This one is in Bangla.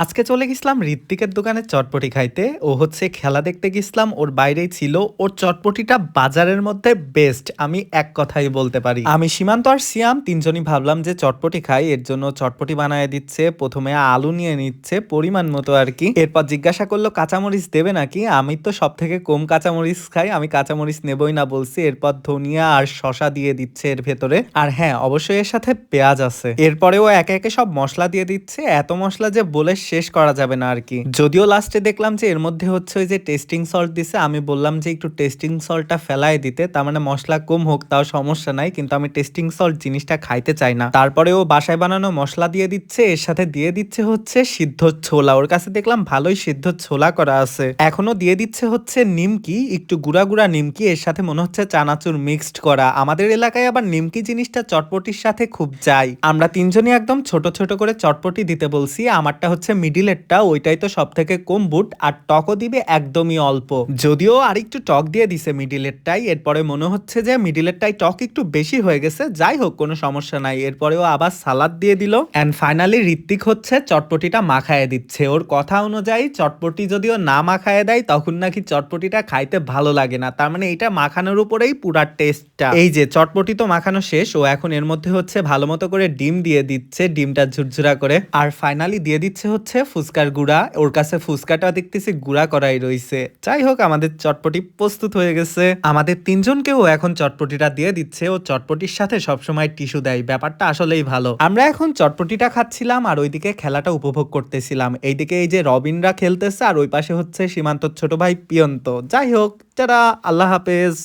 আজকে চলে গেছিলাম ঋত্বিকের দোকানে চটপটি খাইতে। ও হচ্ছে খেলা দেখতে গেছিলাম, ওর বাইরেই ছিল। ওর চটপটিটা বাজারের মধ্যে বেস্ট, আমি এক কথাই বলতে পারি। আমি সীমান্ত আর সিয়াম তিনজনই ভাবলাম যে চটপটি খাই, এর জন্য চটপটি বানায় দিচ্ছে। প্রথমে আলু নিয়ে নিচ্ছে পরিমাণ মতো আর কি। এরপর জিজ্ঞাসা করলো কাঁচামরিচ দেবে নাকি। আমি তো সব থেকে কম কাঁচামরিচ খাই, আমি কাঁচামরিচ নেবই না বলছি। এরপর ধনিয়া আর শসা দিয়ে দিচ্ছে এর ভেতরে। আর হ্যাঁ, অবশ্যই এর সাথে পেঁয়াজ আছে। এরপরেও একে একে সব মশলা দিয়ে দিচ্ছে, এত মশলা যে বলে শেষ করা যাবে না আর কি। যদিও লাস্টে দেখলাম যে এর মধ্যে হচ্ছে ওই যে টেস্টিং সল্ট দিছে, আমি বললাম যে একটু টেস্টিং সল্টটা ফেলায় দিতে, তার মানে মশলা কম হোক তাও সমস্যা নাই, কিন্তু আমি টেস্টিং সল্ট জিনিসটা খাইতে চাই না। তারপরে ও বাসায় বানানো মশলা দিয়ে দিচ্ছে, এর সাথে দিয়ে দিচ্ছে হচ্ছে সিদ্ধ ছোলা। ওর কাছে দেখলাম ভালোই সিদ্ধ ছোলা করা আছে। এখনো দিয়ে দিচ্ছে হচ্ছে নিমকি, একটু গুঁড়া গুঁড়া নিমকি, এর সাথে মনে হচ্ছে চানাচুর মিক্সড করা। আমাদের এলাকায় আবার নিমকি জিনিসটা চটপটির সাথে খুব যায়। আমরা তিনজনই একদম ছোট ছোট করে চটপটি দিতে বলছি। আমারটা হচ্ছে মিডিলেরটা, ওইটাই তো সব থেকে কম বুট, আর টকও দিবে একদমই অল্প। যদিও আর একটু টক দিয়ে দিছে মিডিলেরটাই। এরপরে মনে হচ্ছে যে মিডিলেরটাই টক একটু বেশি হয়ে গেছে, যাই হোক কোনো সমস্যা নাই। এরপরেও আবার সালাদ দিয়ে দিল। এন্ড ফাইনালি ঋত্বিক হচ্ছে চটপটিটা মাখায় দিচ্ছে। ওর কথা অনুযায়ী চটপটি যদিও না মাখায় দেয় তখন নাকি চটপটিটা খাইতে ভালো লাগে না, তার মানে এটা মাখানোর উপরেই পুরা টেস্টটা। এই যে চটপটি তো মাখানো শেষ, ও এখন এর মধ্যে হচ্ছে ভালো মতো করে ডিম দিয়ে দিচ্ছে, ডিমটা ঝুরঝুরা করে। আর ফাইনালি দিয়ে দিচ্ছে হচ্ছে ফুচকার গুঁড়া। ওর কাছে ফুচকাটা দেখতেছি গুঁড়া করাই রইছে। যাই হোক, আমাদের চটপটি প্রস্তুত হয়ে গেছে। আমাদের তিনজনকেও এখন চটপটিটা দিয়ে দিচ্ছে। ও চটপটির সাথে সবসময় টিস্যু দেয়, ব্যাপারটা আসলেই ভালো। আমরা এখন চটপটিটা খাচ্ছিলাম আর ওইদিকে খেলাটা উপভোগ করতেছিলাম। এইদিকে এই যে রবিনরা খেলতেছে আর ওই পাশে হচ্ছে সীমান্তর ছোট ভাই পিয়ন্ত। যাই হোক, যারা আল্লাহ হাফেজ।